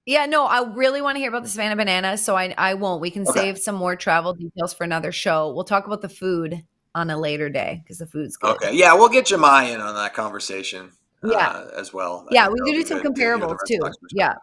Yeah, no, I really want to hear about the Savannah Bananas, so I won't. We can Okay. save some more travel details for another show. We'll talk about the food on a later day because the food's good. Okay. Yeah, we'll get Jemai in on that conversation Yeah. as well. I Yeah, think we that'll can do be some good to hear the comparables Red too. Sox Yeah. perspective.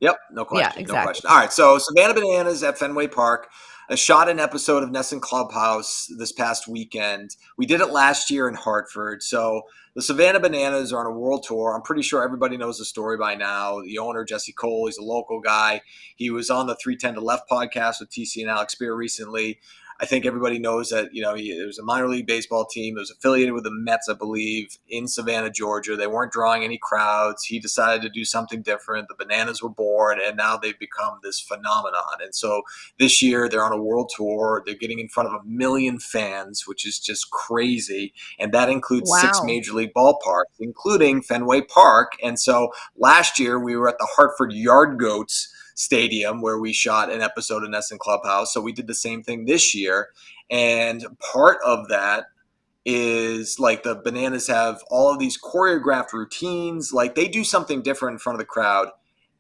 Yep, no Yeah, question, no exactly. question. All right, so Savannah Bananas at Fenway Park. I shot an episode of NESN Clubhouse this past weekend. We did it last year in Hartford. So the Savannah Bananas are on a world tour. I'm pretty sure everybody knows the story by now. The owner, Jesse Cole, he's a local guy. He was on the 310 to Left podcast with TC and Alex Spear recently. I think everybody knows that, it was a minor league baseball team. It was affiliated with the Mets, I believe, in Savannah, Georgia. They weren't drawing any crowds. He decided to do something different. The Bananas were born, and now they've become this phenomenon. And so this year they're on a world tour. They're getting in front of 1 million fans, which is just crazy. And that includes 6 Wow. major league ballparks, including Fenway Park. And so last year we were at the Hartford Yard Goats Stadium where we shot an episode of NESN Clubhouse. So we did the same thing this year. And part of that is like the Bananas have all of these choreographed routines. Like they do something different in front of the crowd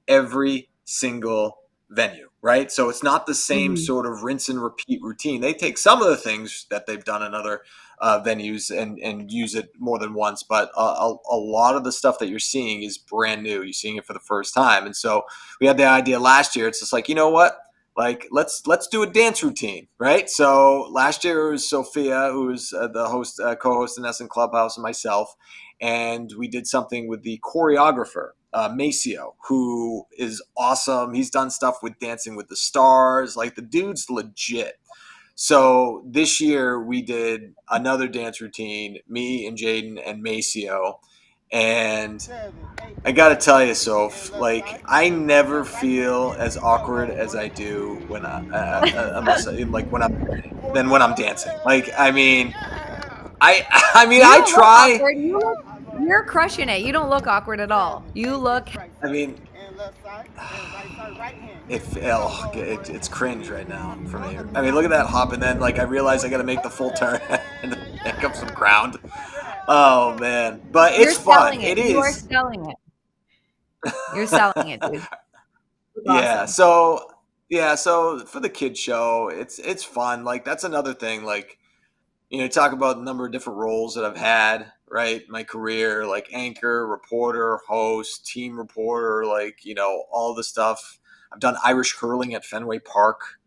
every single venue, right? So it's not the same Mhm. sort of rinse and repeat routine. They take some of the things that they've done in other venues and use it more than once, but a lot of the stuff that you're seeing is brand new. You're seeing it for the first time. And so we had the idea last year. It's just like, you know what? Like let's do a dance routine, right? So last year it was Sophia, who was the host, co-host in NESN Clubhouse, and myself, and we did something with the choreographer Maceo, who is awesome. He's done stuff with Dancing with the Stars. Like the dude's legit. So this year we did another dance routine, me and Jaden and Maceo. And I gotta tell you, Soph, like I never feel as awkward as I do when unless like when I'm than when I'm dancing. Like I mean, I I mean You I don't look try. awkward. You're crushing it. You don't look awkward at all. You look I mean, it's cringe right now for me. I mean, look at that hop, and then like I realize I got to make the full turn and pick up some ground. Oh man, but you're it's fun. selling it. It You are is. selling it. You're selling it, dude. It's Yeah. awesome. So for the kid show, it's fun. Like that's another thing. Like talk about the number of different roles that I've had. Right, my career, like anchor, reporter, host, team reporter, like all the stuff. I've done Irish curling at Fenway Park.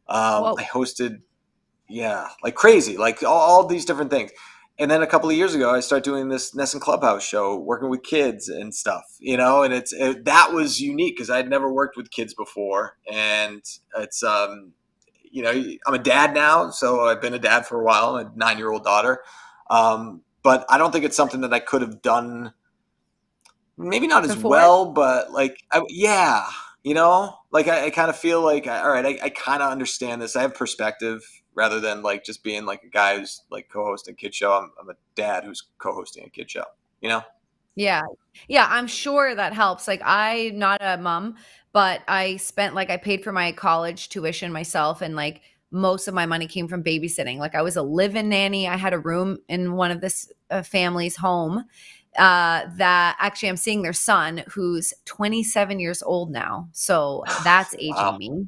I Whoa. hosted, yeah, like crazy, like all these different things. And then a couple of years ago, I started doing this NESN Clubhouse show, working with kids and stuff, and that was unique because I'd never worked with kids before. And it's, I'm a dad now, so I've been a dad for a while, a 9-year-old daughter. But I don't think it's something that I could have done maybe not as Before? well, but like, yeah, like I kind of feel like, all right, I kind of understand this. I have perspective rather than like just being like a guy who's like co-hosting a kid show. I'm a dad who's co-hosting a kid show, you know? Yeah. Yeah, I'm sure that helps. Like, I'm not a mom, but I paid for my college tuition myself, and, like, most of my money came from babysitting. Like, I was a live-in nanny. I had a room in one of this, family's home, that actually I'm seeing their son, who's 27 years old now. So, that's aging Wow. me.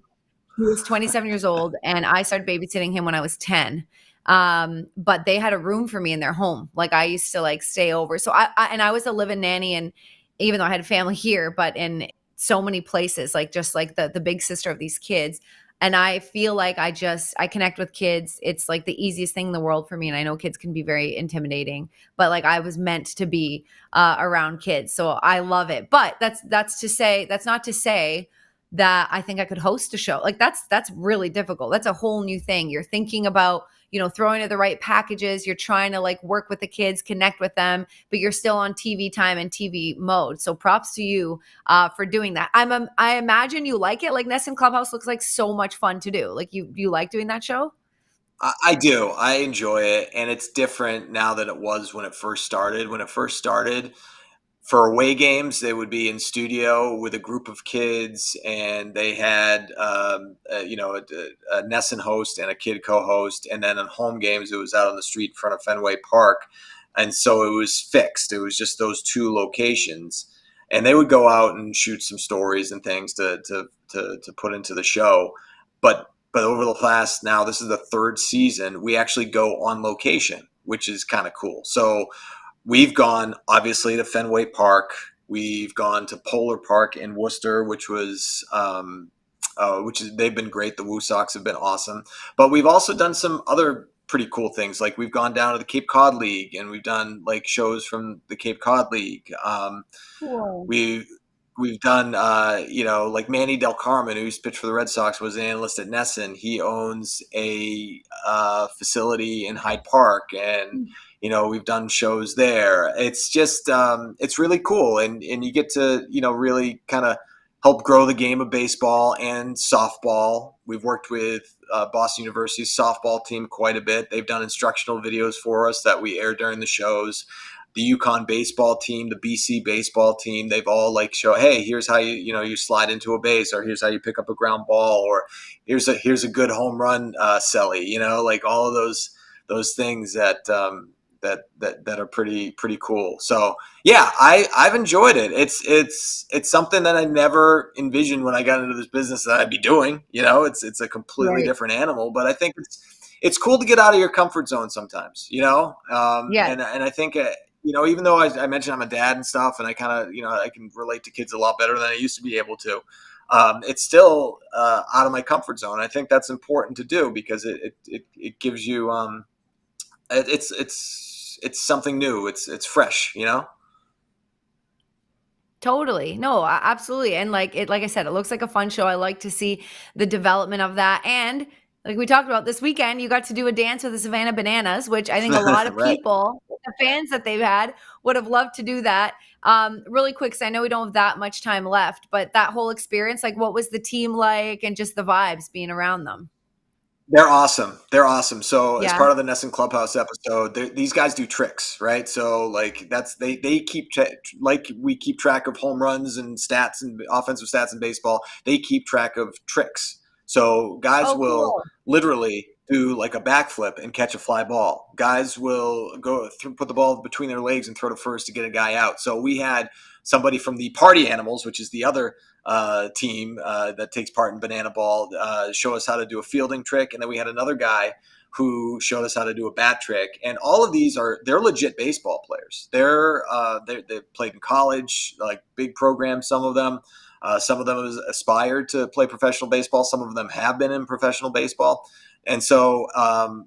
He was 27 years old, and I started babysitting him when I was 10. But they had a room for me in their home. Like I used to like stay over. So I was a live-in nanny, and even though I had family here, but in so many places, like just like the big sister of these kids. And I feel like I connect with kids. It's like the easiest thing in the world for me. And I know kids can be very intimidating, but like I was meant to be around kids. So I love it. But that's not to say that I think I could host a show. Like that's really difficult. That's a whole new thing. You're thinking about, throwing in the right packages. You're trying to like work with the kids, connect with them, but you're still on TV time and TV mode. So props to you for doing that. I imagine you like it. Like NESN Clubhouse looks like so much fun to do. Like you like doing that show? I do. I enjoy it, and it's different now than it was when it first started. When it first started, for away games, they would be in studio with a group of kids, and they had a NESN host and a kid co-host, and then on home games, it was out on the street in front of Fenway Park, and so it was fixed. It was just those two locations, and they would go out and shoot some stories and things to put into the show. But over the last, now this is the third season, we actually go on location, which is kind of cool. So we've gone obviously to Fenway Park. We've gone to Polar Park in Worcester, which is they've been great. The Woo Sox have been awesome, but we've also done some other pretty cool things. Like we've gone down to the Cape Cod League and we've done like shows from the Cape Cod League. Cool. We we've done like Manny Del Carmen, who used to pitch for the Red Sox, was an analyst at NESN. He owns a facility in Hyde Park, and we've done shows there. It's just it's really cool, and you get to really kind of help grow the game of baseball and softball. We've worked with Boston University's softball team quite a bit. They've done instructional videos for us that we air during the shows. The Yukon baseball team, the BC baseball team, they've all like show, hey, here's how you slide into a base, or here's how you pick up a ground ball, or here's a good home run celly, like all of those things that are pretty cool. So yeah, I've enjoyed it. It's something that I never envisioned when I got into this business that I'd be doing. It's a completely Right. different animal, but I think it's cool to get out of your comfort zone sometimes. Yes. And I think even though I mentioned I'm a dad and stuff, and I kind of I can relate to kids a lot better than I used to be able to. It's still out of my comfort zone. I think that's important to do because it gives you it's something new. It's fresh. Totally. No, absolutely. And like I said, it looks like a fun show. I like to see the development of that. And like we talked about this weekend, you got to do a dance with the Savannah Bananas, which I think a lot of Right. people, the fans that they've had, would have loved to do that. Really quick, because I know we don't have that much time left, but that whole experience, like what was the team like and just the vibes being around them? They're awesome. They're awesome. So as Yeah. part of the NESN Clubhouse episode, these guys do tricks, right? So like they keep like we keep track of home runs and stats and offensive stats in baseball. They keep track of tricks. So guys Oh, will cool. literally do like a backflip and catch a fly ball. Guys will put the ball between their legs and throw to first to get a guy out. So we had somebody from the Party Animals, which is the other team that takes part in Banana Ball, show us how to do a fielding trick, and then we had another guy who showed us how to do a bat trick. And all of these they're legit baseball players. They played in college, like big programs. Some of them have aspired to play professional baseball. Some of them have been in professional baseball. And so,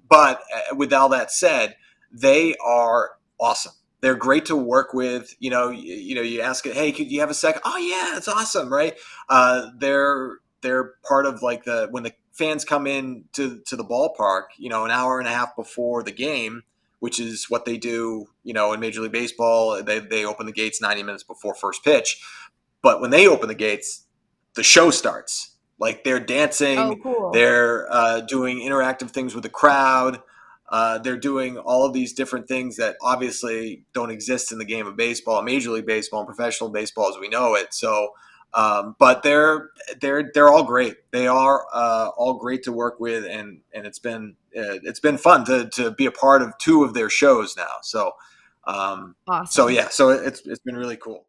but with all that said, they are awesome. They're great to work with. You ask it, hey, could you have a second? Oh yeah, it's awesome, right? They're part of like when the fans come in to the ballpark, an hour and a half before the game, which is what they do, in Major League Baseball. They open the gates 90 minutes before first pitch. But when they open the gates, the show starts. Like they're Oh, dancing, cool. they're doing interactive things with the crowd. They're doing all of these different things that obviously don't exist in the game of baseball, Major League Baseball, and professional baseball as we know it. So, but they're all great. They are all great to work with, and it's been fun to be a part of two of their shows now. So, Awesome. yeah, so it's been really cool.